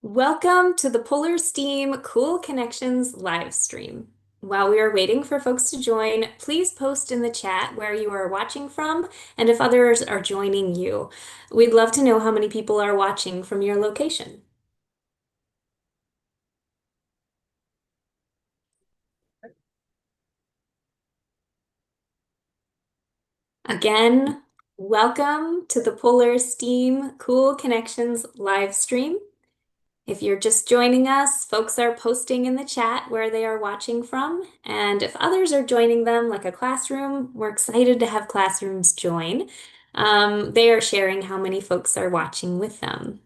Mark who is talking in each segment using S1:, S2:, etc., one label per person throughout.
S1: Welcome to the Polar Steam Cool Connections live stream. While we are waiting for folks to join, please post in the chat where you are watching from and if others are joining you. We'd love to know how many people are watching from your location. Again, welcome to the Polar Steam Cool Connections live stream. If you're just joining us, folks are posting in the chat where they are watching from. And if others are joining them, like a classroom, we're excited to have classrooms join. They are sharing how many folks are watching with them.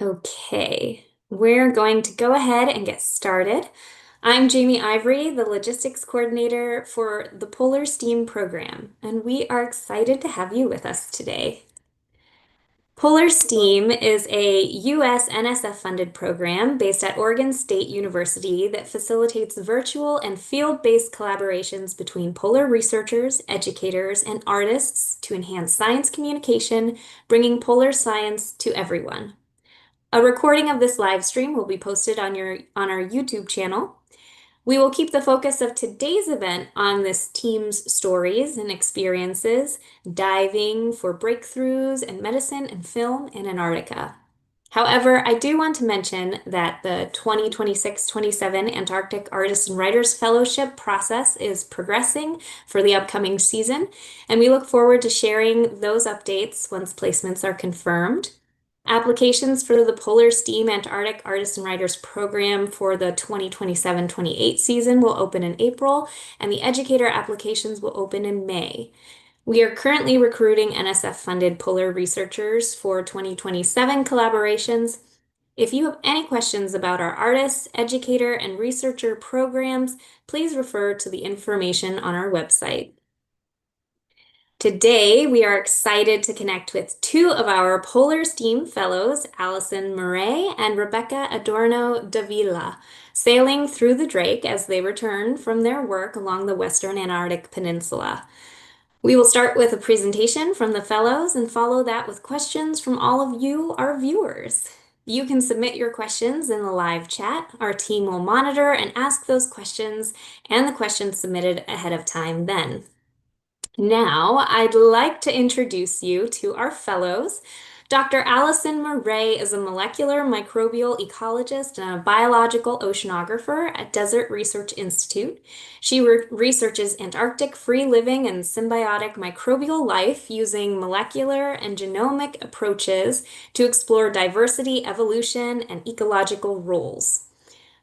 S1: Okay, we're going to go ahead and get started. I'm Jamie Ivory, the logistics coordinator for the Polar STEAM program, and we are excited to have you with us today. Polar STEAM is a U.S. NSF-funded program based at Oregon State University that facilitates virtual and field-based collaborations between polar researchers, educators, and artists to enhance science communication, bringing polar science to everyone. A recording of this live stream will be posted on our YouTube channel. We will keep the focus of today's event on this team's stories and experiences, diving for breakthroughs in medicine and film in Antarctica. However, I do want to mention that the 2026-27 Antarctic Artists and Writers Fellowship process is progressing for the upcoming season, and we look forward to sharing those updates once placements are confirmed. Applications for the Polar STEAM Antarctic Artists and Writers program for the 2027-28 season will open in April, and the educator applications will open in May. We are currently recruiting NSF-funded polar researchers for 2027 collaborations. If you have any questions about our artists, educator, and researcher programs, please refer to the information on our website. Today, we are excited to connect with two of our Polar STEAM Fellows, Alison Murray and Rebecca Adorno Davila, sailing through the Drake as they return from their work along the western Antarctic Peninsula. We will start with a presentation from the fellows and follow that with questions from all of you, our viewers. You can submit your questions in the live chat. Our team will monitor and ask those questions and the questions submitted ahead of time then. Now, I'd like to introduce you to our fellows. Dr. Alison Murray is a molecular microbial ecologist and a biological oceanographer at Desert Research Institute. She researches Antarctic free-living and symbiotic microbial life using molecular and genomic approaches to explore diversity, evolution, and ecological roles.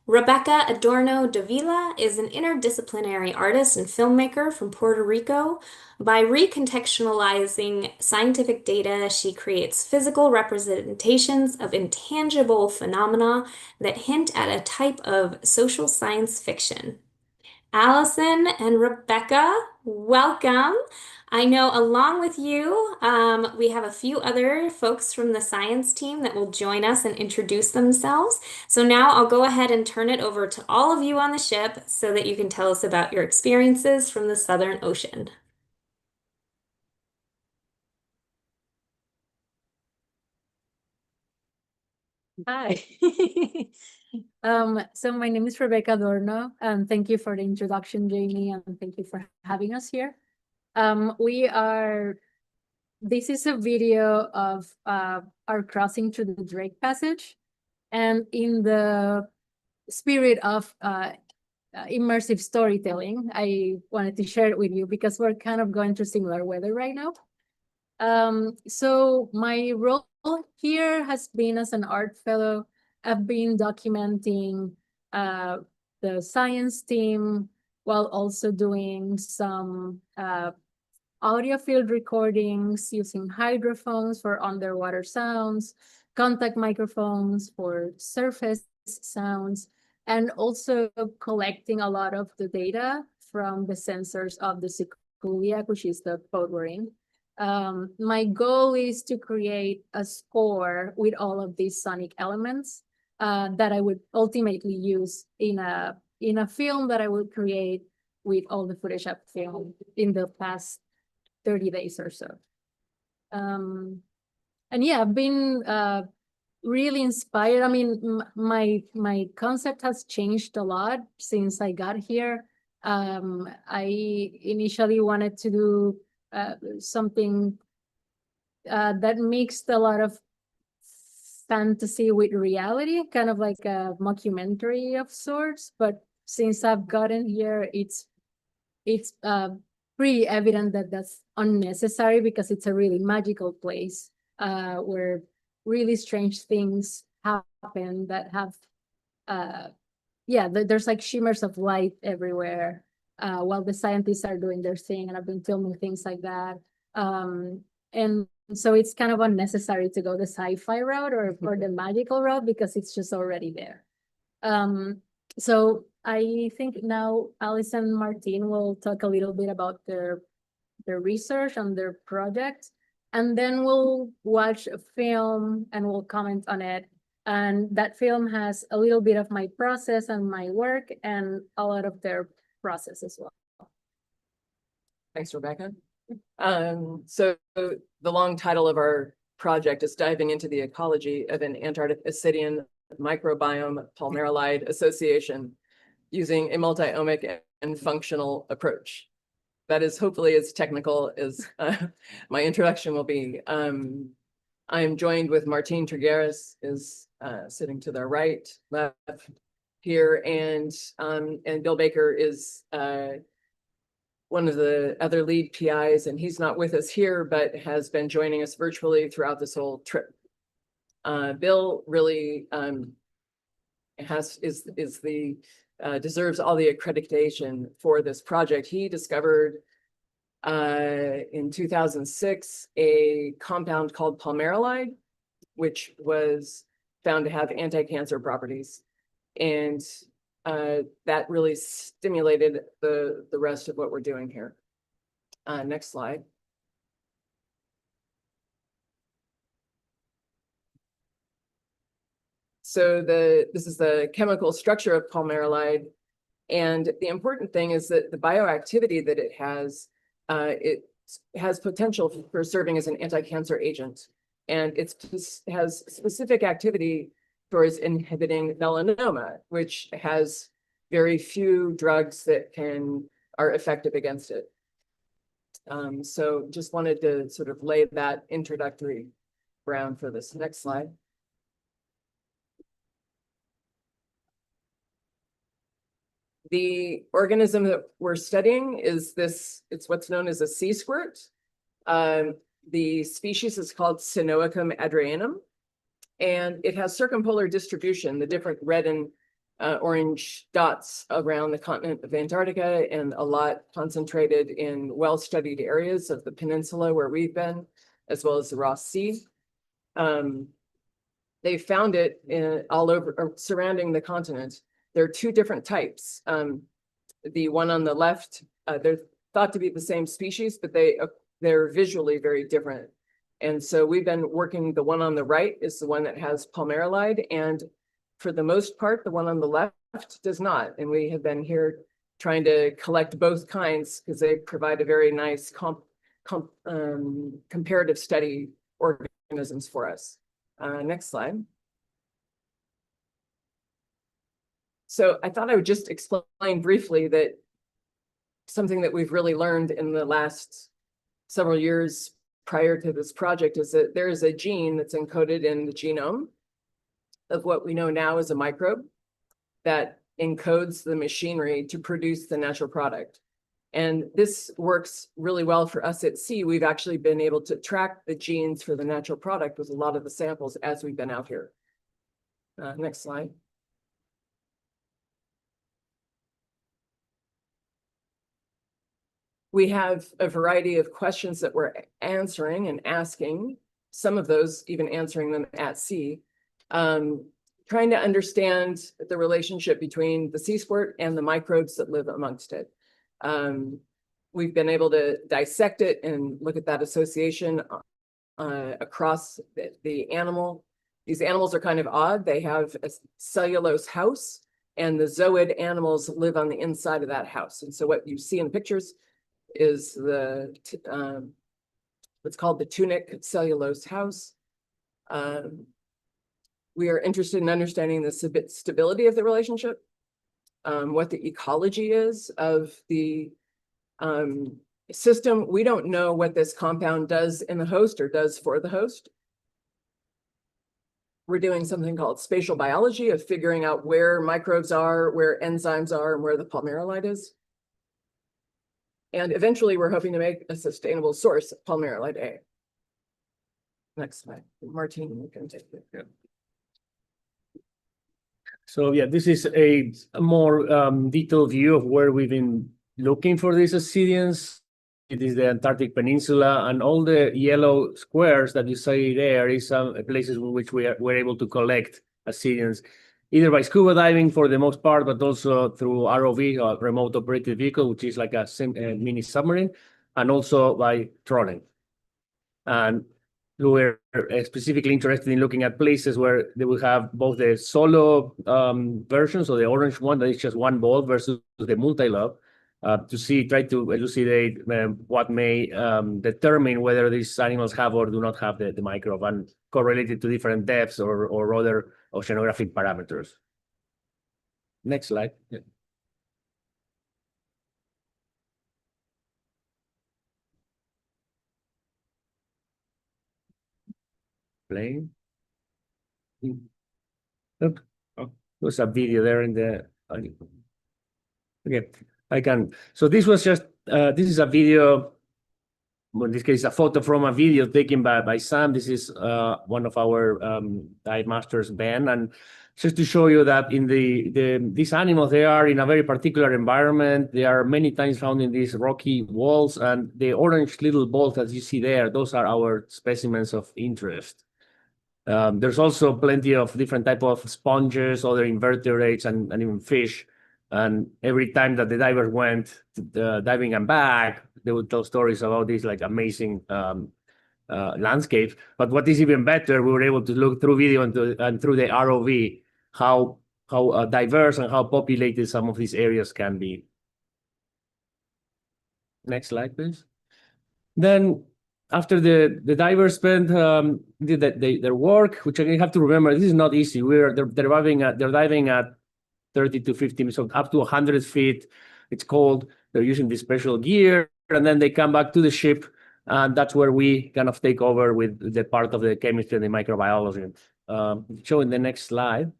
S1: Rebecca Adorno Davila is an interdisciplinary artist and filmmaker from Puerto Rico. By recontextualizing scientific data, she creates physical representations of intangible phenomena that hint at a type of social science fiction. Allison and Rebecca, welcome. I know along with you, we have a few other folks from the science team that will join us and introduce themselves. So now I'll go ahead and turn it over to all of you on the ship so that you can tell us about your experiences from the Southern Ocean.
S2: Hi. So my name is Rebecca Adorno, and thank you for the introduction, Jamie, and thank you for having us here. This is a video of our crossing through the Drake Passage, and in the spirit of immersive storytelling, I wanted to share it with you because we're kind of going through similar weather right now. So my role here has been as an art fellow. I've been documenting the science team while also doing some audio field recordings using hydrophones for underwater sounds, contact microphones for surface sounds, and also collecting a lot of the data from the sensors of the Sikuliaq, which is the boat we're in. My goal is to create a score with all of these sonic elements that I would ultimately use in a film that I will create with all the footage I've filmed in the past 30 days or so. And yeah, I've been really inspired. I mean, my concept has changed a lot since I got here. I initially wanted to do something that mixed a lot of fantasy with reality, kind of like a mockumentary of sorts. But since I've gotten here, it's pretty evident that that's unnecessary because it's a really magical place where really strange things happen that have yeah, there's like shimmers of light everywhere while the scientists are doing their thing, and I've been filming things like that. And so it's kind of unnecessary to go the sci-fi route or the magical route because it's just already there. So I think now Alice and Martin will talk a little bit about their research and their project, and then we'll watch a film and we'll comment on it. And that film has a little bit of my process and my work and a lot of their process as well.
S3: Thanks, Rebecca. So the long title of our project is diving into the ecology of an Antarctic ascidian microbiome Palmerolide association using a multi-omic and functional approach. That is hopefully as technical as my introduction will be. I am joined with Martin Trigueros, is sitting to the right, left here, and Bill Baker is one of the other lead PIs, and he's not with us here, but has been joining us virtually throughout this whole trip. Bill really deserves all the accreditation for this project. He discovered in 2006 a compound called palmerolide, which was found to have anti-cancer properties, and that really stimulated the rest of what we're doing here. Next slide. So this is the chemical structure of palmerolide, and the important thing is that the bioactivity that it has potential for serving as an anti-cancer agent, and it has specific activity towards inhibiting melanoma, which has very few drugs that are effective against it. So just wanted to sort of lay that introductory ground for this. Next slide. The organism that we're studying is it's what's known as a sea squirt. The species is called Sikuliaq adrianum, and it has circumpolar distribution, the different red and orange dots around the continent of Antarctica, and a lot concentrated in well-studied areas of the peninsula where we've been, as well as the Ross Sea. They found it all over surrounding the continent. There are two different types. The one on the left, they're thought to be the same species, but they're visually very different. And so we've been working, the one on the right is the one that has palmerolide, and for the most part, the one on the left does not. And we have been here trying to collect both kinds because they provide a very nice comparative study organisms for us. Next slide. So I thought I would just explain briefly that something that we've really learned in the last several years prior to this project is that there is a gene that's encoded in the genome of what we know now as a microbe that encodes the machinery to produce the natural product. And this works really well for us at sea. We've actually been able to track the genes for the natural product with a lot of the samples as we've been out here. Next slide. We have a variety of questions that we're answering and asking, some of those even answering them at sea, trying to understand the relationship between the sea squirt and the microbes that live amongst it. We've been able to dissect it and look at that association across the animal. These animals are kind of odd. They have a cellulose house, and the zooid animals live on the inside of that house. And so what you see in the pictures is the what's called the tunic cellulose house. We are interested in understanding the stability of the relationship, what the ecology is of the system. We don't know what this compound does in the host or does for the host. We're doing something called spatial biology of figuring out where microbes are, where enzymes are, and where the palmerolide is. And eventually we're hoping to make a sustainable source of Palmerolide A. Next slide. Martine, you can take it.
S4: Yeah. So yeah, this is a more detailed view of where we've been looking for these ascidians. It is the Antarctic Peninsula, and all the yellow squares that you see there is some places in which we're able to collect ascidians, either by scuba diving for the most part, but also through ROV, or remote operated vehicle, which is like a mini submarine, and also by trawling. And we're specifically interested in looking at places where they will have both the solo version, so the orange one that is just one ball, versus the multi-lobe, to try to elucidate what may determine whether these animals have or do not have the microbe, and correlated to different depths or other oceanographic parameters. Next slide. Yeah. Playing. Look, oh, there's a video there in the. Okay, I can. So this was just. This is a video. In this case, a photo from a video taken by Sam. This is one of our dive masters, Ben, and just to show you that in these animals, they are in a very particular environment. They are many times found in these rocky walls, and the orange little balls that you see there, those are our specimens of interest. There's also plenty of different type of sponges, other invertebrates, and even fish. And every time that the divers went diving and back, they would tell stories about these like amazing landscapes. But what is even better, we were able to look through video and through the ROV how diverse and how populated some of these areas can be. Next slide, please. Then after the divers spent did their work, which I have to remember, this is not easy. They're diving at 30 to 50, so up to 100 feet. It's cold. They're using this special gear, and then they come back to the ship, and that's where we kind of take over with the part of the chemistry and the microbiology. Showing the next slide.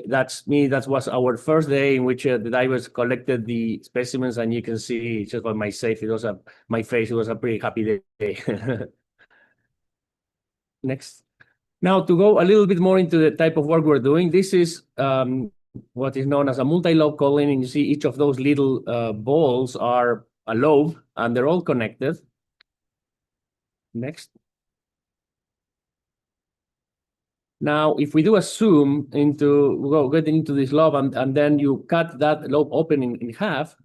S4: That's me. That was our first day in which the divers collected the specimens, and you can see just by my face, it was a pretty happy day. Next. Now, to go a little bit more into the type of work we're doing, this is what is known as a multi-lobe colony. And you see each of those little balls are a lobe, and they're all connected. Next. Now, if we do a zoom into, getting into this lobe, and then you cut that lobe open in half,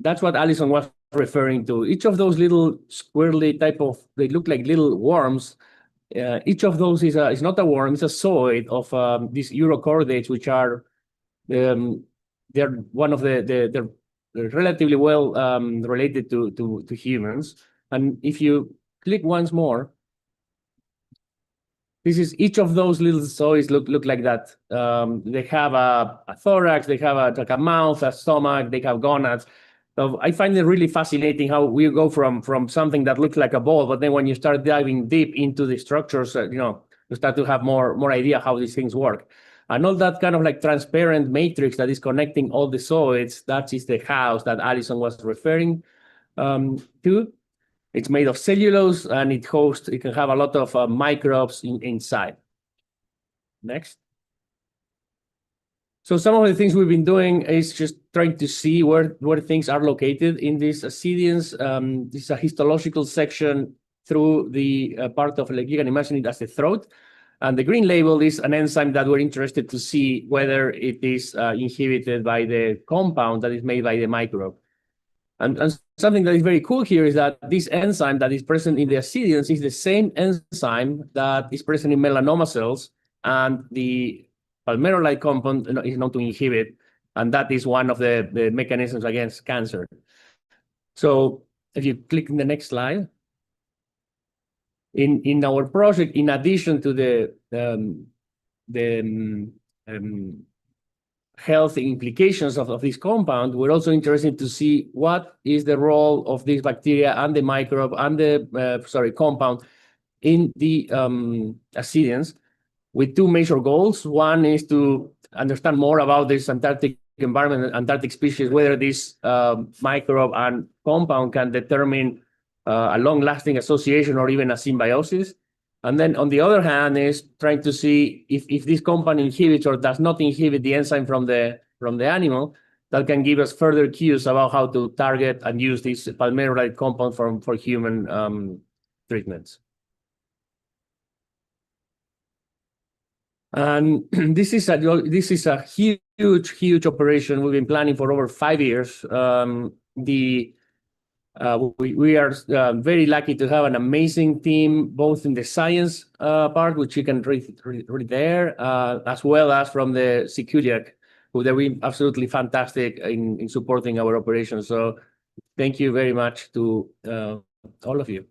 S4: that's what Alison was referring to. Each of those little squirrely type of, they look like little worms. Each of those is not a worm, it's a zooid of these urochordates, which are they're one of they're relatively well related to humans. And if you click once more, this is each of those little zooids look like that. They have a thorax, they have like a mouth, a stomach, they have gonads. So I find it really fascinating how we go from something that looks like a ball, but then when you start diving deep into the structures, you start to have more idea how these things work. And all that kind of like transparent matrix that is connecting all the zooids, that is the house that Alison was referring to. It's made of cellulose, and it can have a lot of microbes inside. Next. So some of the things we've been doing is just trying to see where things are located in these ascidians. This is a histological section through the part of, like, you can imagine it as the throat. And the green label is an enzyme that we're interested to see whether it is inhibited by the compound that is made by the microbe. And something that is very cool here is that this enzyme that is present in the ascidians is the same enzyme that is present in melanoma cells, and the palmerolide compound is known to inhibit, and that is one of the mechanisms against cancer. So if you click in the next slide, in our project, in addition to the health implications of this compound, we're also interested to see what is the role of this bacteria and the microbe and the compound in the ascidians, with two major goals. One is to understand more about this Antarctic environment and Antarctic species, whether this microbe and compound can determine a long-lasting association or even a symbiosis. And then on the other hand is trying to see if this compound inhibits or does not inhibit the enzyme from the animal, that can give us further cues about how to target and use this palmerolide compound for human treatments. And this is a huge operation we've been planning for over 5 years. We are very lucky to have an amazing team, both in the science part, which you can read there, as well as from the Sikuliaq, who have been absolutely fantastic in supporting our operations. So thank you very much to all of you.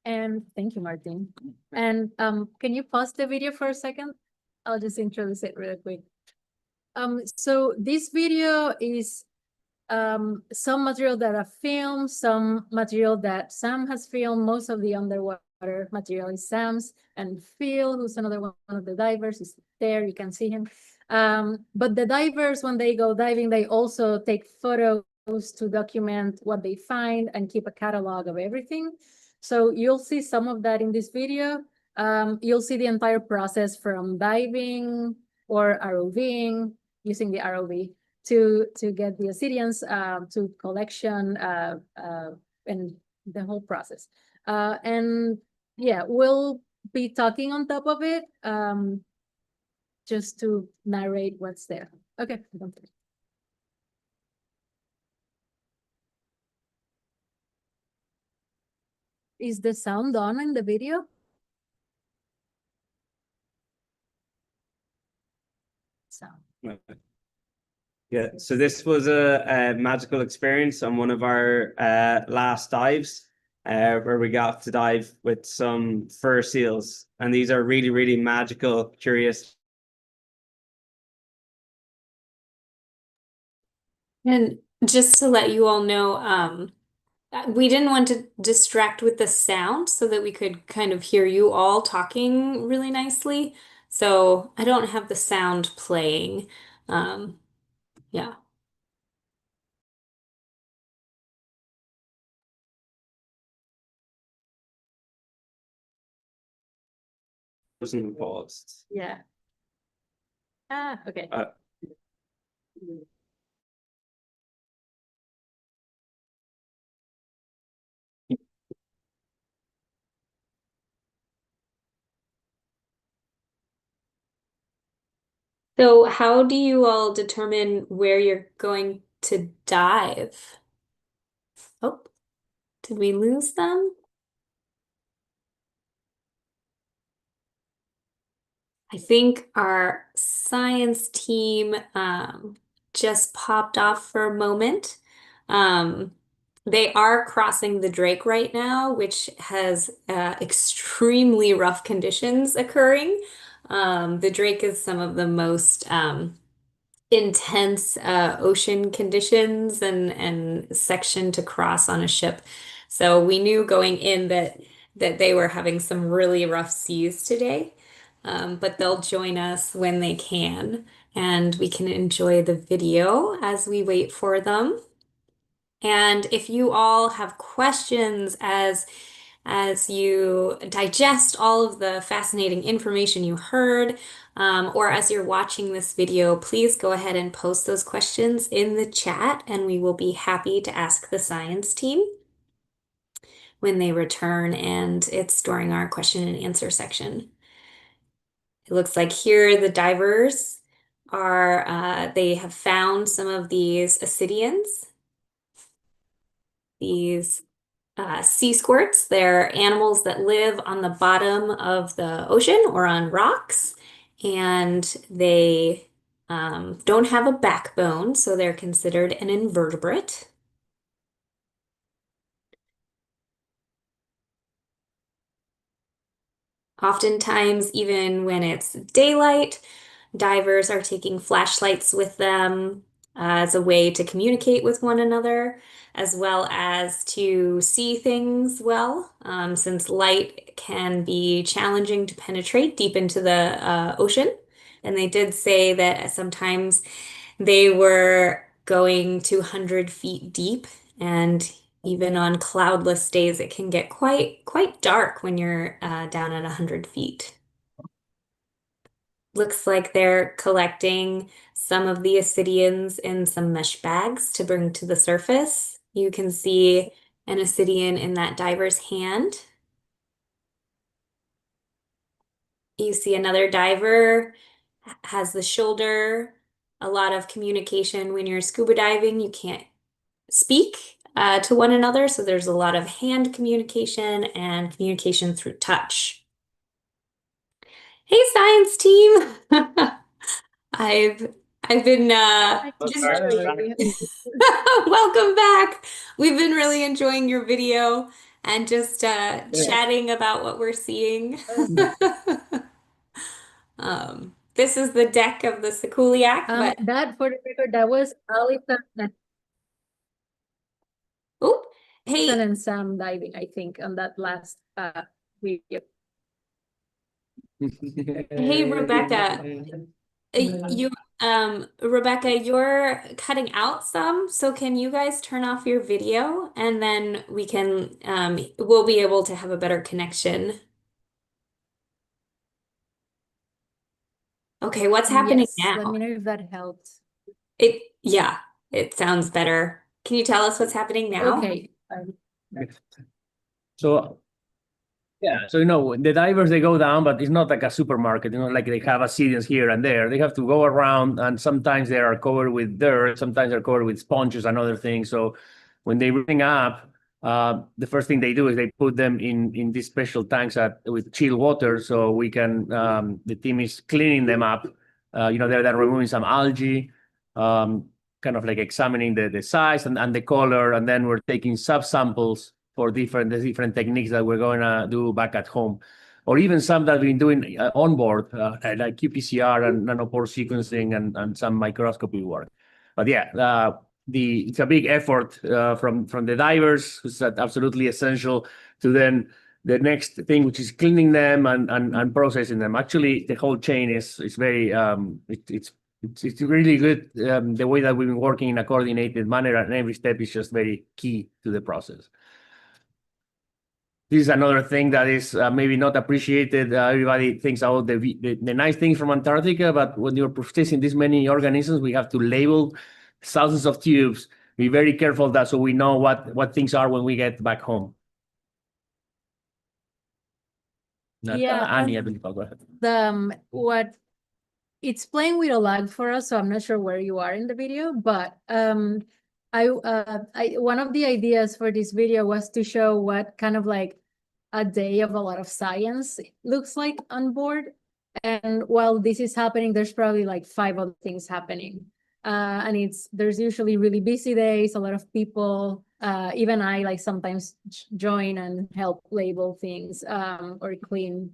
S2: And thank you, Martin. And can you pause the video for a second? I'll just introduce it really quick. So this video is some material that I've filmed, some material that Sam has filmed. Most of the underwater material is Sam's, and Phil, who's another one of the divers, is there. You can see him. But the divers, when they go diving, they also take photos to document what they find and keep a catalog of everything. So you'll see some of that in this video. You'll see the entire process from diving or ROVing, using the ROV to get the ascidians, to collection, and the whole process. And yeah, we'll be talking on top of it, just to narrate what's there. Okay. Is the sound on in the video? Sound.
S5: Yeah, so this was a magical experience on one of our last dives, where we got to dive with some fur seals, and these are really magical, curious.
S1: And just to let you all know, we didn't want to distract with the sound so that we could kind of hear you all talking really nicely. So I don't have the sound playing. Yeah.
S5: Wasn't paused.
S2: Yeah. Okay.
S1: So how do you all determine where you're going to dive? Oh, did we lose them? I think our science team just popped off for a moment. They are crossing the Drake right now, which has extremely rough conditions occurring. The Drake is some of the most intense ocean conditions and section to cross on a ship. So we knew going in that they were having some really rough seas today. But they'll join us when they can, and we can enjoy the video as we wait for them. And if you all have questions as you digest all of the fascinating information you heard, or as you're watching this video, please go ahead and post those questions in the chat, and we will be happy to ask the science team when they return, and it's during our question and answer section. It looks like here the divers are, they have found some of these ascidians, these sea squirts. They're animals that live on the bottom of the ocean or on rocks, and they don't have a backbone, so they're considered an invertebrate. Oftentimes, even when it's daylight, divers are taking flashlights with them as a way to communicate with one another, as well as to see things well, since light can be challenging to penetrate deep into the ocean. And they did say that sometimes they were going 200 feet deep, and even on cloudless days, it can get quite dark when you're down at 100 feet. Looks like they're collecting some of the ascidians in some mesh bags to bring to the surface. You can see an ascidian in that diver's hand. You see another diver has the shoulder. A lot of communication when you're scuba diving. You can't speak to one another, so there's a lot of hand communication and communication through touch. Hey, science team! I've been just welcome back. We've been really enjoying your video and just chatting about what we're seeing. This is the deck of the Sikuliaq, but
S2: That, for the record, that was Alison
S1: oh, hey,
S2: and Sam diving, I think, on that last video.
S1: hey, Rebecca. Rebecca, you're cutting out some, so can you guys turn off your video and then we can we'll be able to have a better connection. Okay, what's happening
S2: Yes, let
S1: now?
S2: me know if that helped.
S1: Yeah, it sounds better. Can you tell us what's happening now?
S2: Okay.
S4: So yeah, so the divers, they go down, but it's not like a supermarket, like they have ascidians here and there. They have to go around, and sometimes they are covered with dirt, sometimes they're covered with sponges and other things. So when they bring up, the first thing they do is they put them in these special tanks with chill water, so we can the team is cleaning them up. They're removing some algae, kind of like examining the size and the color, and then we're taking subsamples for the different techniques that we're going to do back at home, or even some that we've been doing on board, like qPCR and nanopore sequencing and some microscopy work. But yeah, it's a big effort from the divers, who's absolutely essential, to then the next thing, which is cleaning them and processing them. Actually, the whole chain is very it's really good, the way that we've been working in a coordinated manner, and every step is just very key to the process. This is another thing that is maybe not appreciated. Everybody thinks about the nice things from Antarctica, but when you're processing this many organisms, we have to label thousands of tubes. Be very careful of that, so we know what things are when we get back home.
S2: Yeah,
S4: Annie, I believe. Go ahead.
S2: What it's playing with a lag for us, so I'm not sure where you are in the video, but one of the ideas for this video was to show what kind of like a day of a lot of science looks like on board. And while this is happening, there's probably like 5 other things happening. And there's usually really busy days, a lot of people. Even I like sometimes join and help label things or clean.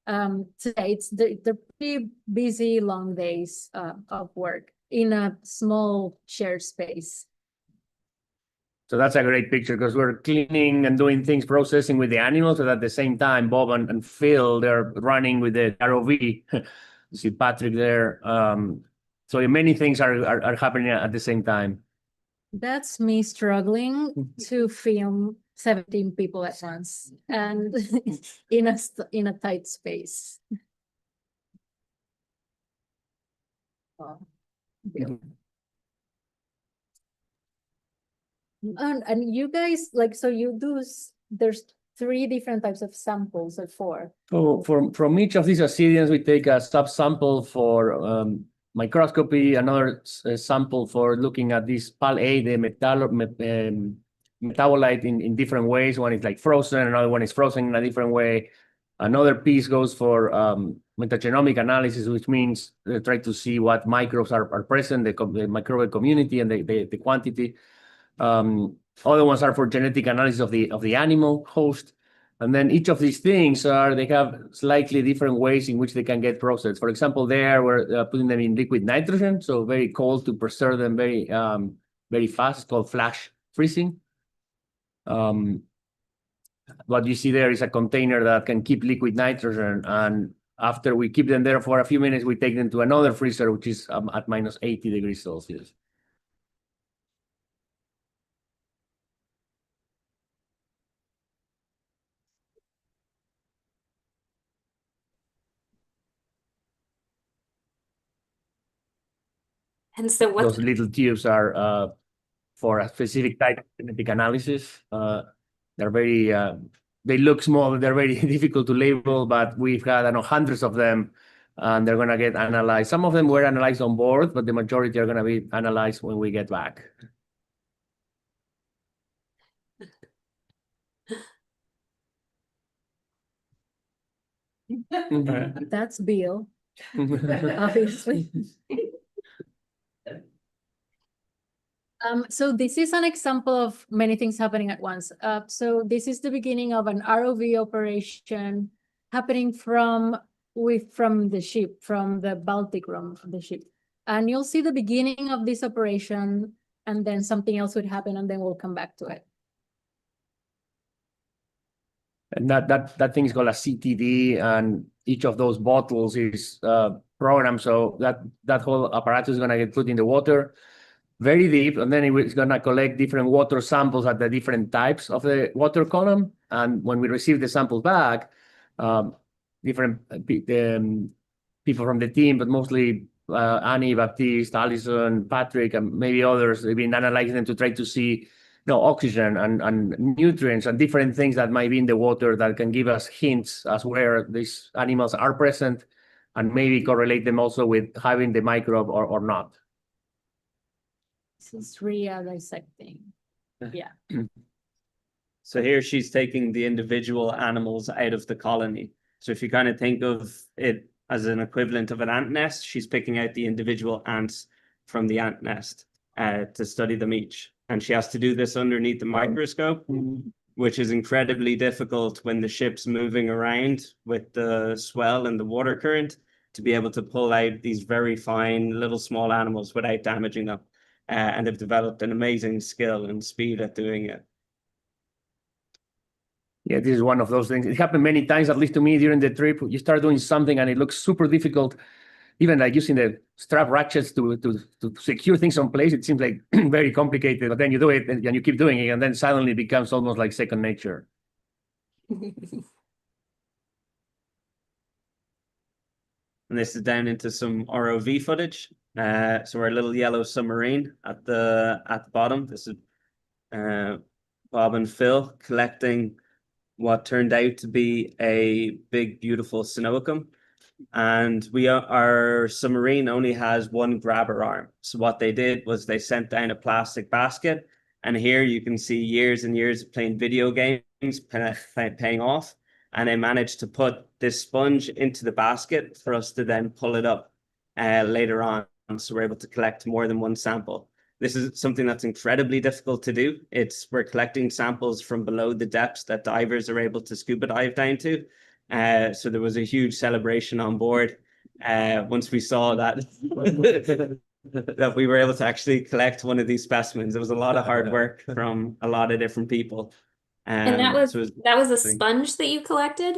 S2: Today they're pretty busy, long days of work in a small shared space.
S4: So that's a great picture, because we're cleaning and doing things, processing with the animals, but at the same time, Bob and Phil, they're running with the ROV. You see Patrick there. So many things are happening at the same time.
S2: That's me struggling to film 17 people at once and in a tight space. And you guys, like, so you do, there's 3 different types of samples or 4.
S4: So from each of these ascidians, we take a subsample for microscopy, another sample for looking at this PAL A, the metabolite in different ways. One is like frozen, another one is frozen in a different way. Another piece goes for metagenomic analysis, which means try to see what microbes are present, the microbial community and the quantity. Other ones are for genetic analysis of the animal host. And then each of these things they have slightly different ways in which they can get processed. For example, there we're putting them in liquid nitrogen, so very cold to preserve them very fast. It's called flash freezing. What you see there is a container that can keep liquid nitrogen, and after we keep them there for a few minutes, we take them to another freezer, which is at minus 80 degrees Celsius.
S1: And so what
S4: Those little tubes are for a specific type of genetic analysis. They're very, they look small, they're very difficult to label, but we've had, I know, hundreds of them, and they're going to get analyzed. Some of them were analyzed on board, but the majority are going to be analyzed when we get back.
S2: That's Bill, obviously. So this is an example of many things happening at once. So this is the beginning of an ROV operation happening from the ship, from the Baltic room of the ship. And you'll see the beginning of this operation, and then something else would happen, and then we'll come back to it.
S4: And that thing is called a CTD, and each of those bottles is programmed so that whole apparatus is going to get put in the water very deep, and then it's going to collect different water samples at the different types of the water column. And when we receive the samples back, different people from the team, but mostly Annie, Baptiste, Alison, Patrick, and maybe others, they've been analyzing them to try to see oxygen and nutrients and different things that might be in the water that can give us hints as where these animals are present, and maybe correlate them also with having the microbe or not.
S2: This is Ria dissecting. Yeah.
S5: So here she's taking the individual animals out of the colony. So if you kind of think of it as an equivalent of an ant nest, she's picking out the individual ants from the ant nest to study them each. And she has to do this underneath the microscope, which is incredibly difficult when the ship's moving around with the swell and the water current, to be able to pull out these very fine little small animals without damaging them. And they've developed an amazing skill and speed at doing it.
S4: Yeah, this is one of those things. It happened many times, at least to me, during the trip. You start doing something and it looks super difficult, even like using the strap ratchets to secure things on place. It seems like very complicated, but then you do it and you keep doing it, and then suddenly it becomes almost like second nature.
S5: And this is down into some ROV footage. So our little yellow submarine at the bottom. This is Bob and Phil collecting what turned out to be a big, beautiful Sikuliaq. And our submarine only has one grabber arm. So what they did was they sent down a plastic basket. And here you can see years and years of playing video games paying off. And they managed to put this sponge into the basket for us to then pull it up later on. So we're able to collect more than one sample. This is something that's incredibly difficult to do. We're collecting samples from below the depths that divers are able to scuba dive down to. So there was a huge celebration on board once we saw that that we were able to actually collect one of these specimens. It was a lot of hard work from a lot of different people.
S1: And that was a sponge that you collected?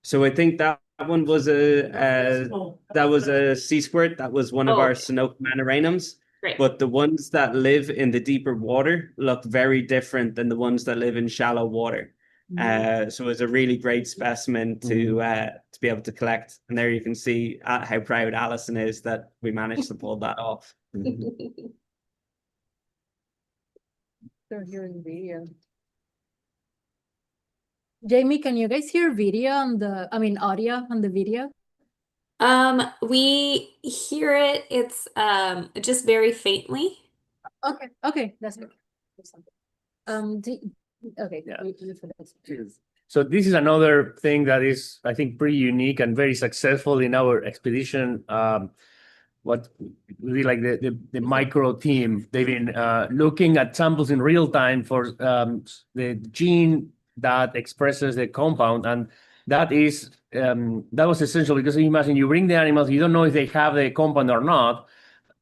S5: So I think that one was a sea squirt. That was one of our Sikuliaq manoranums.
S1: Great.
S5: But the ones that live in the deeper water look very different than the ones that live in shallow water. So it was a really great specimen to be able to collect. And there you can see how proud Alison is that we managed to pull that off.
S2: They're hearing video. Jamie, can you guys hear audio on the video?
S1: We hear it. It's just very faintly.
S2: Okay, that's good. Okay,
S4: Yeah.
S2: we for this.
S4: So this is another thing that is, I think, pretty unique and very successful in our expedition. What we like the micro team, they've been looking at samples in real time for the gene that expresses the compound, and that was essential because you imagine you bring the animals, you don't know if they have the compound or not,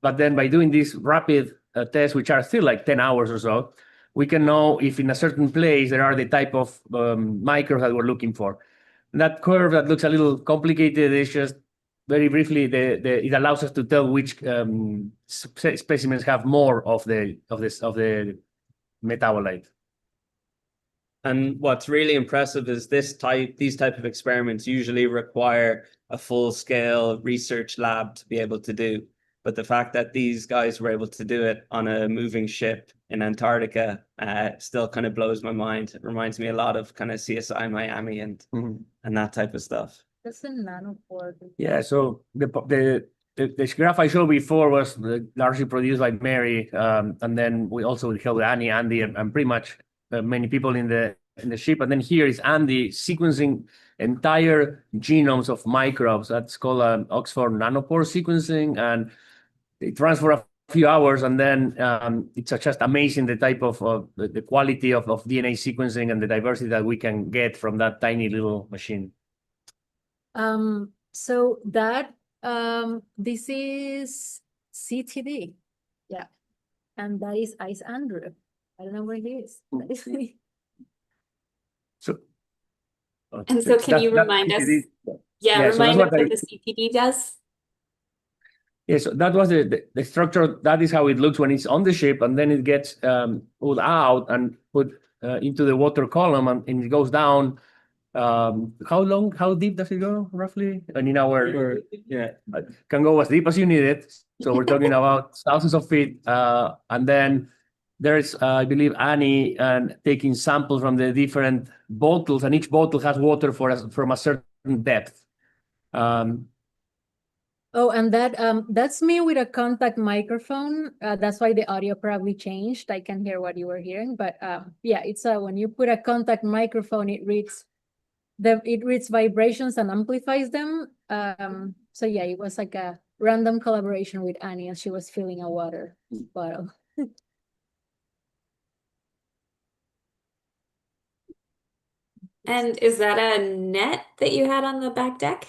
S4: but then by doing these rapid tests, which are still like 10 hours or so, we can know if in a certain place there are the type of microbes that we're looking for. And that curve that looks a little complicated is just very briefly, it allows us to tell which specimens have more of the metabolite.
S5: And what's really impressive is these type of experiments usually require a full-scale research lab to be able to do. But the fact that these guys were able to do it on a moving ship in Antarctica still kind of blows my mind. It reminds me a lot of kind of CSI Miami and that type of stuff.
S2: That's a nanopore.
S4: Yeah, so the graph I showed before was largely produced by Mary, and then we also held Annie, Andy, and pretty much many people in the ship. And then here is Andy sequencing entire genomes of microbes. That's called Oxford nanopore sequencing, and it runs for a few hours, and then it's just amazing the type of the quality of DNA sequencing and the diversity that we can get from that tiny little machine.
S2: So that this is CTD, yeah, and that is Ice Andrew. I don't know where he is.
S4: So,
S1: And so can you remind us? Yeah, remind us what the CTD does.
S4: Yeah, so that was the structure. That is how it looks when it's on the ship, and then it gets pulled out and put into the water column, and it goes down. How deep does it go roughly? And in our can go as deep as you need it. So we're talking about thousands of feet. And then there's I believe Annie taking samples from the different bottles, and each bottle has water from a certain depth.
S2: Oh, and that's me with a contact microphone. That's why the audio probably changed. I can hear what you were hearing, but yeah, it's when you put a contact microphone, it reads vibrations and amplifies them. So yeah, it was like a random collaboration with Annie as she was filling a water bottle.
S1: And is that a net that you had on the back deck?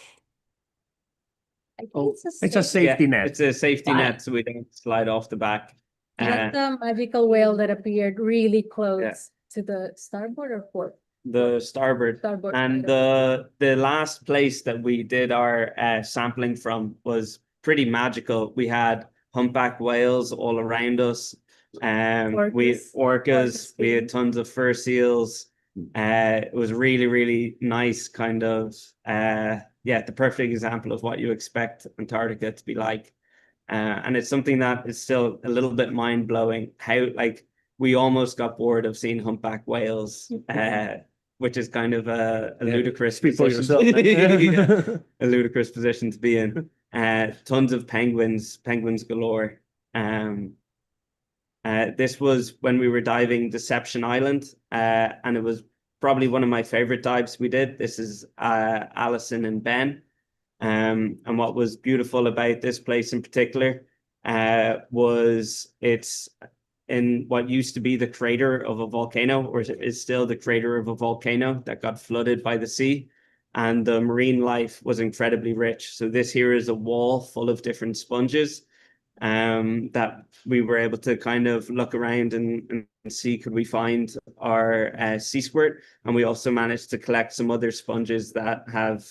S2: I think
S4: It's a safety net.
S5: It's a safety net, so we don't slide off the back.
S2: That's the magical whale that appeared really close to the starboard or port.
S5: The starboard. And the last place that we did our sampling from was pretty magical. We had humpback whales all around us. We had orcas, we had tons of fur seals. It was really, really nice kind of the perfect example of what you expect Antarctica to be like. And it's something that is still a little bit mind-blowing how we almost got bored of seeing humpback whales, which is kind of a ludicrous position. A ludicrous position to be in. Tons of penguins galore. This was when we were diving Deception Island, and it was probably one of my favorite dives we did. This is Alison and Ben. And what was beautiful about this place in particular was it's in what used to be the crater of a volcano, or is still the crater of a volcano that got flooded by the sea. And the marine life was incredibly rich. So this here is a wall full of different sponges that we were able to kind of look around and see, could we find our sea squirt? And we also managed to collect some other sponges that have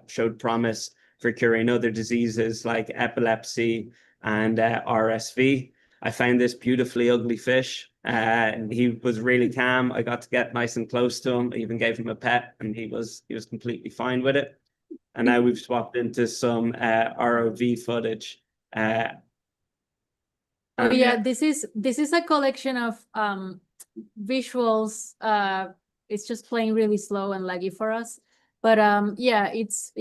S5: showed promise for curing other diseases like epilepsy and RSV. I found this beautifully ugly fish. He was really calm. I got to get nice and close to him. I even gave him a pet, and he was completely fine with it. And now we've swapped into some ROV footage.
S2: Oh yeah, this is a collection of visuals. It's just playing really slow and laggy for us, but yeah, it's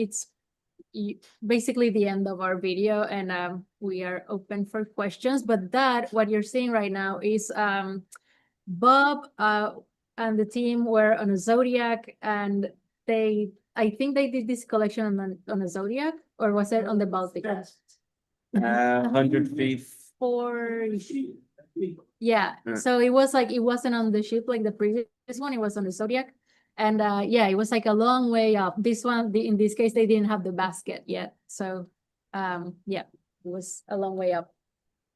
S2: basically the end of our video, and we are open for questions. But what you're seeing right now is Bob and the team were on a zodiac, and I think they did this collection on a zodiac, or was it on the Baltic?
S5: 100 feet.
S2: Yeah,
S5: Yeah.
S2: so it was like, it wasn't on the ship like the previous one, it was on the Zodiac. And yeah, it was like a long way up. This one, in this case, they didn't have the basket yet. So yeah, it was a long way up,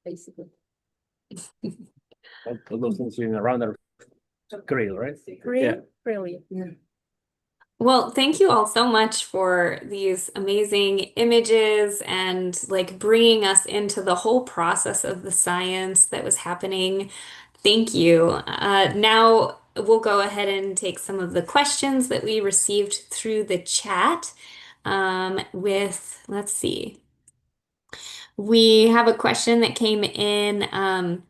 S2: basically.
S4: All those things sitting around are great, right?
S2: Really, really.
S1: Well, thank you all so much for these amazing images and like bringing us into the whole process of the science that was happening. Thank you. Now we'll go ahead and take some of the questions that we received through the chat. Let's see. We have a question that came in.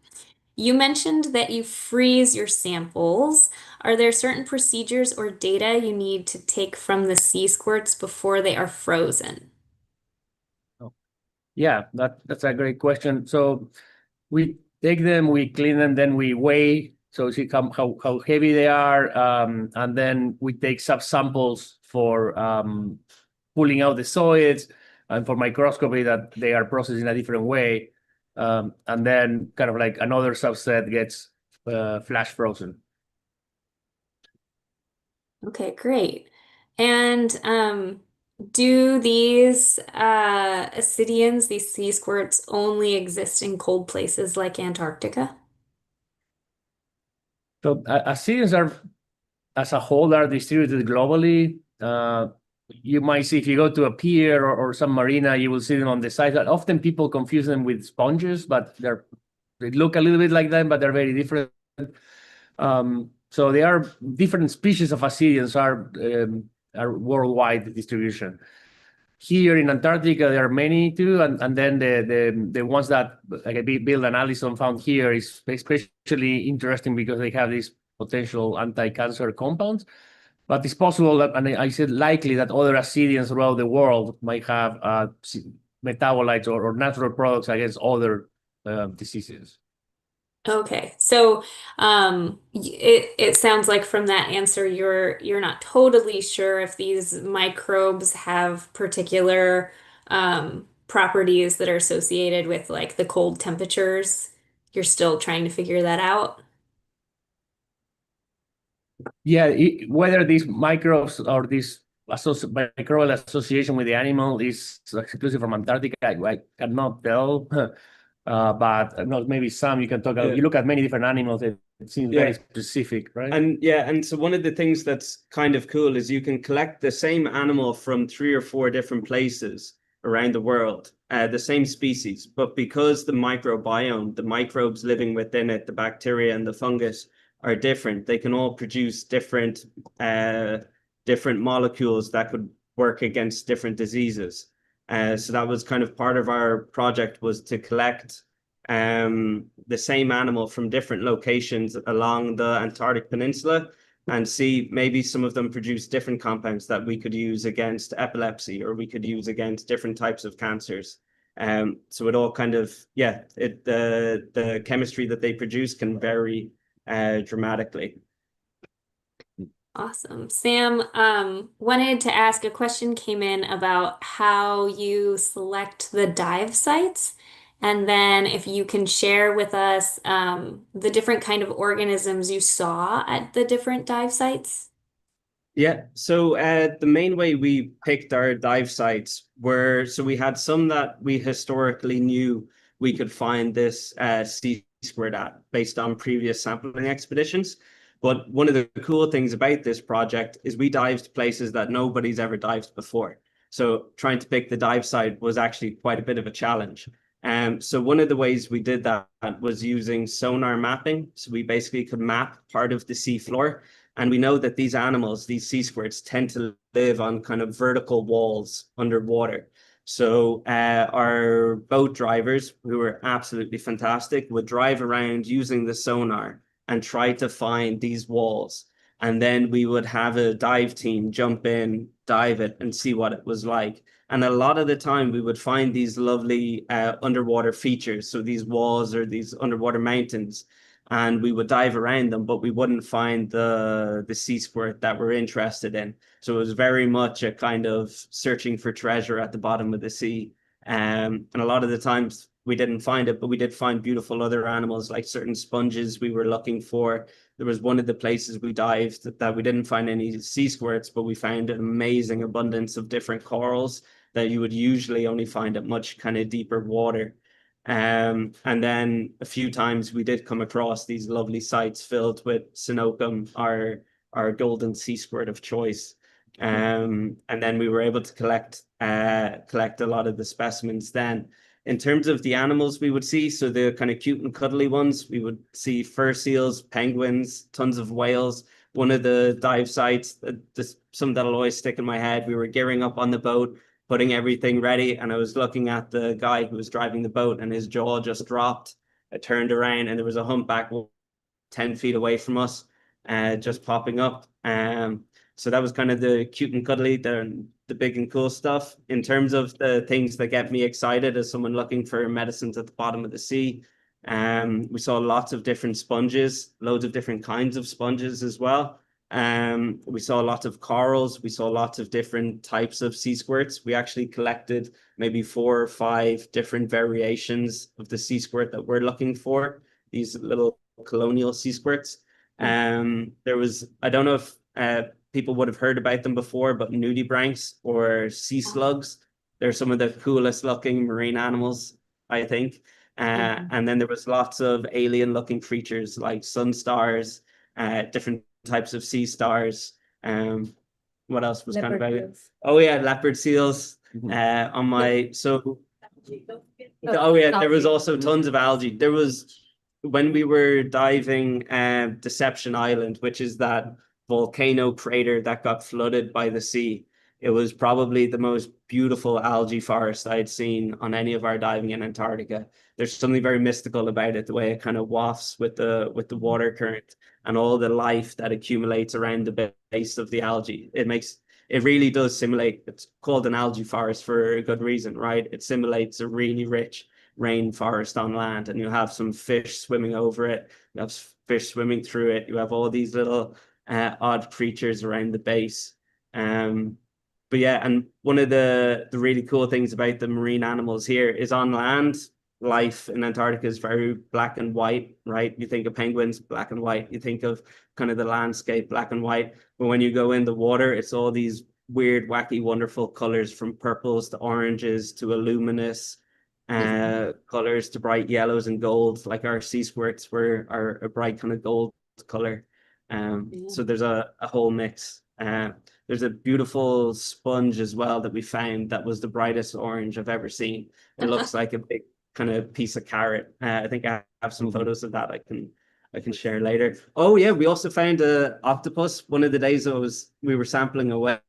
S1: You mentioned that you freeze your samples. Are there certain procedures or data you need to take from the sea squirts before they are frozen?
S4: Yeah, that's a great question. So we take them, we clean them, then we weigh, so see how heavy they are, and then we take subsamples for pulling out the solids, and for microscopy that they are processed in a different way, and then kind of like another subset gets flash frozen.
S1: Okay, great. And do these ascidians, these sea squirts, only exist in cold places like Antarctica?
S4: So ascidians are, as a whole, are distributed globally. You might see if you go to a pier or some marina, you will see them on the side. Often people confuse them with sponges, but they look a little bit like them, but they're very different. So they are different species of ascidians are worldwide distribution. Here in Antarctica, there are many too, and then the ones that like Bill and Alison found here is especially interesting because they have these potential anti-cancer compounds. But it's possible that, and I said likely, that other ascidians throughout the world might have metabolites or natural products against other diseases.
S1: Okay, so it sounds like from that answer you're not totally sure if these microbes have particular properties that are associated with like the cold temperatures. You're still trying to figure that out.
S4: Yeah, whether these microbes or this microbial association with the animal is exclusive from Antarctica, I cannot tell. But no, maybe some you can talk about. You look at many different animals, it seems very specific, right?
S5: And so one of the things that's kind of cool is you can collect the same animal from 3 or 4 different places around the world, the same species, but because the microbiome, the microbes living within it, the bacteria and the fungus are different, they can all produce different molecules that could work against different diseases. So that was kind of part of our project, was to collect the same animal from different locations along the Antarctic Peninsula and see maybe some of them produce different compounds that we could use against epilepsy, or we could use against different types of cancers. So it all kind of, the chemistry that they produce can vary dramatically.
S1: Awesome. Sam, wanted to ask, a question came in about how you select the dive sites, and then if you can share with us the different kind of organisms you saw at the different dive sites.
S5: Yeah, so the main way we picked our dive sites were, so we had some that we historically knew we could find this sea squirt at based on previous sampling expeditions. But one of the cool things about this project is we dived places that nobody's ever dived before. So trying to pick the dive site was actually quite a bit of a challenge. So one of the ways we did that was using sonar mapping. So we basically could map part of the seafloor. And we know that these animals, these sea squirts, tend to live on kind of vertical walls underwater. So our boat drivers, who were absolutely fantastic, would drive around using the sonar and try to find these walls. And then we would have a dive team jump in, dive it, and see what it was like. And a lot of the time we would find these lovely underwater features. So these walls or these underwater mountains. and we would dive around them, but we wouldn't find the sea squirt that we're interested in. So it was very much a kind of searching for treasure at the bottom of the sea. And a lot of the times we didn't find it, but we did find beautiful other animals, like certain sponges we were looking for. There was one of the places we dived that we didn't find any sea squirts, but we found an amazing abundance of different corals that you would usually only find at much kind of deeper water. And then a few times we did come across these lovely sites filled with Sinocum, our golden sea squirt of choice. And then we were able to collect a lot of the specimens then. In terms of the animals we would see, so the kind of cute and cuddly ones, we would see fur seals, penguins, tons of whales. One of the dive sites, something that'll always stick in my head, we were gearing up on the boat, putting everything ready, and I was looking at the guy who was driving the boat, and his jaw just dropped. I turned around, and there was a humpback 10 feet away from us, just popping up. So that was kind of the cute and cuddly, the big and cool stuff. In terms of the things that get me excited as someone looking for medicines at the bottom of the sea, we saw lots of different sponges, loads of different kinds of sponges as well. We saw lots of corals. We saw lots of different types of sea squirts. We actually collected maybe 4 or 5 different variations of the sea squirt that we're looking for, these little colonial sea squirts. There was, I don't know if people would have heard about them before, but nudibranchs or sea slugs, they're some of the coolest looking marine animals, I think. And then there was lots of alien looking creatures like sun stars, different types of sea stars. What else was kind of about it? Oh yeah, leopard seals. On my there was also tons of algae. There was, when we were diving Deception Island, which is that volcano crater that got flooded by the sea. It was probably the most beautiful algae forest I'd seen on any of our diving in Antarctica. There's something very mystical about it, the way it kind of wafts with the water current and all the life that accumulates around the base of the algae. It really does simulate, it's called an algae forest for a good reason, right? It simulates a really rich rainforest on land, and you have some fish swimming over it, you have fish swimming through it, you have all these little odd creatures around the base. But yeah, and one of the really cool things about the marine animals here is on land, life in Antarctica is very black and white, right? You think of penguins, black and white. You think of kind of the landscape, black and white. But when you go in the water, it's all these weird, wacky, wonderful colors, from purples to oranges to luminous colors to bright yellows and golds, like our sea squirts are a bright kind of gold color. So there's a whole mix. There's a beautiful sponge as well that we found that was the brightest orange I've ever seen. It looks like a big kind of piece of carrot. I think I have some photos of that I can share later. Oh yeah, we also found a octopus. One of the days we were sampling away.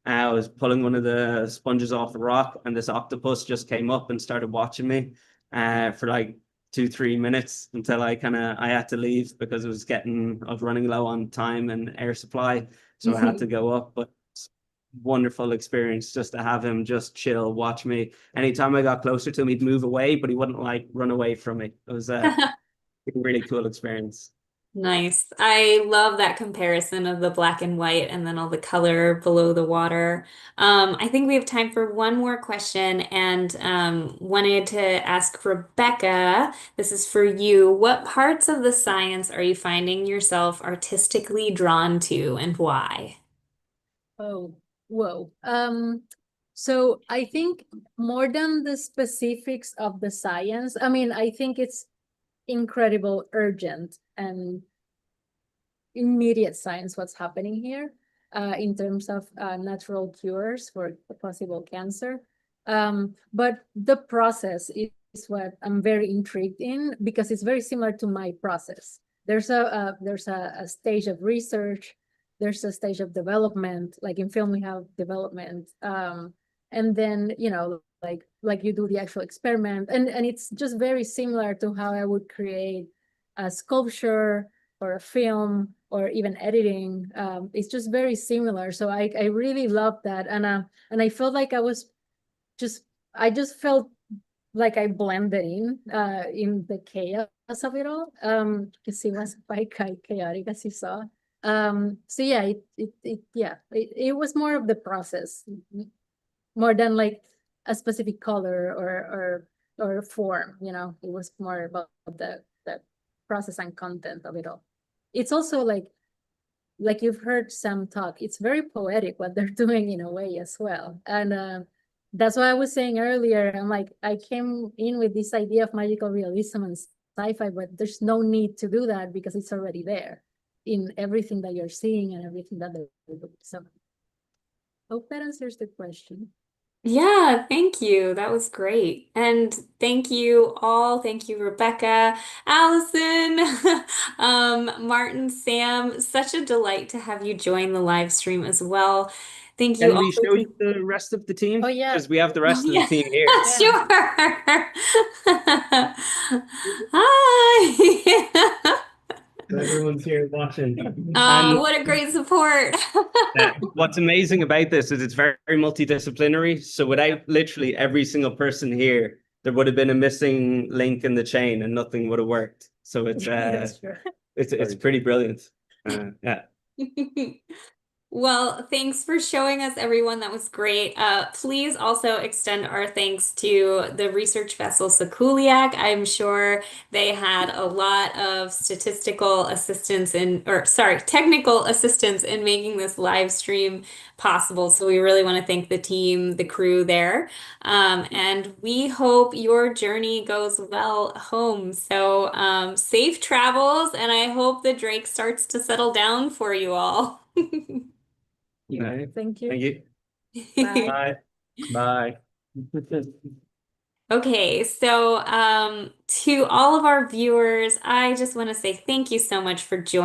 S5: I was pulling one of the sponges off the rock, and this octopus just came up and started watching me for like 2-3 minutes until I had to leave because I was running low on time and air supply. So I had to go up, but wonderful experience just to have him just chill, watch me. Anytime I got closer to him, he'd move away, but he wouldn't like run away from me. It was a really cool experience.
S1: Nice. I love that comparison of the black and white and then all the color below the water. I think we have time for one more question, and wanted to ask Rebecca, this is for you. What parts of the science are you finding yourself artistically drawn to, and why?
S2: Oh, whoa. So I think more than the specifics of the science, I mean, I think it's incredible, urgent, and immediate science what's happening here in terms of natural cures for possible cancer. But the process is what I'm very intrigued in, because it's very similar to my process. There's a stage of research, there's a stage of development, like in film we have development, and then like you do the actual experiment, and it's just very similar to how I would create a sculpture or a film or even editing. It's just very similar. So I really love that, and I felt like I just felt like I blended in the chaos of it all. Because it was quite chaotic, as you saw. So yeah, it was more of the process, more than like a specific color or form, you know. It was more about the process and content of it all. It's also like you've heard Sam talk, it's very poetic what they're doing in a way as well. And that's why I was saying earlier, I'm like, I came in with this idea of magical realism and sci-fi, but there's no need to do that because it's already there in everything that you're seeing and everything that they're doing. So hope that answers the question.
S1: Yeah, thank you. That was great. And thank you all. Thank you, Rebecca, Allison, Martin, Sam. Such a delight to have you join the live stream as well. Thank you
S5: Can we
S1: also
S5: show
S1: to
S5: you the rest of the team?
S2: Oh, yeah.
S5: Because we have the rest of the
S1: yeah,
S5: team here.
S1: sure. Hi.
S5: Everyone's here watching.
S1: What a great support.
S5: What's amazing about this is it's very, very multidisciplinary. So without literally every single person here, there would have been a missing link in the chain and nothing would have worked. So it's
S2: That's true.
S5: it's pretty brilliant. Yeah.
S1: Well, thanks for showing us, everyone. That was great. Please also extend our thanks to the research vessel Sikuliaq. I'm sure they had a lot of technical assistance in making this live stream possible. So we really want to thank the team, the crew there. And we hope your journey goes well home. So safe travels, and I hope the Drake starts to settle down for you all.
S5: Yeah.
S2: Thank you.
S5: Thank you.
S2: Bye.
S4: Bye.
S1: Okay, so to all of our viewers, I just want to say thank you so much for joining.